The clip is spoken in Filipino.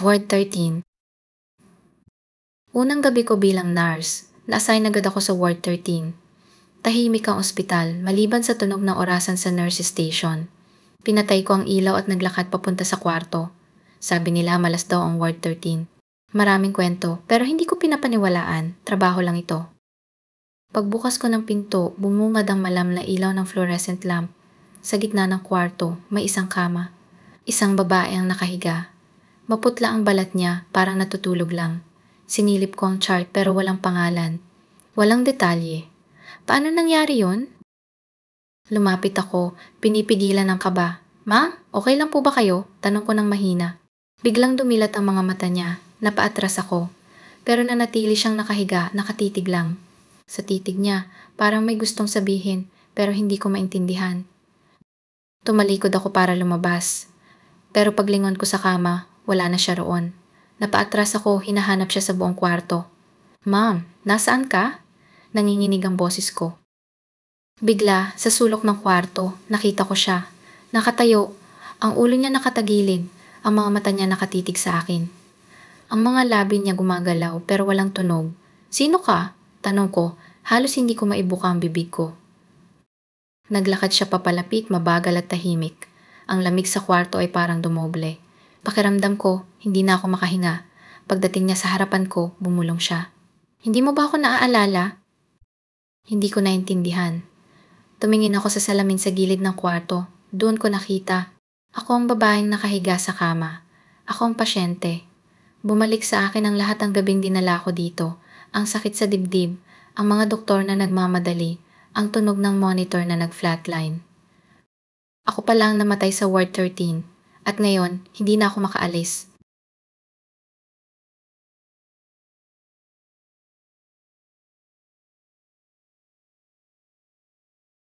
Ward 13. Unang gabi ko bilang nurse, na-assign agad ako sa Ward 13. Tahimik ang ospital, maliban sa tunog ng orasan sa nurse station. Pinatay ko ang ilaw at naglakad papunta sa kwarto. Sabi nila malas daw ang Ward 13. Maraming kwento, pero hindi ko pinapaniwalaan, trabaho lang ito. Pagbukas ko ng pinto, bumungad ang malam na ilaw ng fluorescent lamp. Sa gitna ng kwarto, may isang kama. Isang babae ang nakahiga. Maputla ang balat niya, parang natutulog lang. Sinilip ko ang chart pero walang pangalan. Walang detalye. Paano nangyari yon? Lumapit ako, pinipigilan ng kaba. Ma, okay lang po ba kayo? Tanong ko ng mahina. Biglang dumilat ang mga mata niya. Napaatras ako. Pero nanatili siyang nakahiga, nakatitig lang. Sa titig niya, parang may gustong sabihin, pero hindi ko maintindihan. Tumalikod ako para lumabas. Pero paglingon ko sa kama, wala na siya roon. Napaatras ako, hinahanap siya sa buong kwarto. Ma'am, nasaan ka? Nanginginig ang boses ko. Bigla, sa sulok ng kwarto, nakita ko siya. Nakatayo, ang ulo niya nakatagilid, ang mga mata niya nakatitig sa akin. Ang mga labi niya gumagalaw pero walang tunog. Sino ka? Tanong ko, halos hindi ko maibuka ang bibig ko. Naglakad siya papalapit, mabagal at tahimik. Ang lamig sa kwarto ay parang dumoble. Pakiramdam ko, hindi na ako makahinga. Pagdating niya sa harapan ko, bumulong siya. Hindi mo ba ako naaalala? Hindi ko naintindihan. Tumingin ako sa salamin sa gilid ng kwarto. Doon ko nakita. Ako ang babaeng nakahiga sa kama. Ako ang pasyente. Bumalik sa akin ang lahat ng gabing dinala ko dito. Ang sakit sa dibdib, ang mga doktor na nagmamadali, ang tunog ng monitor na nag-flatline. Ako pa lang namatay sa Ward 13. At ngayon, hindi na ako makaalis.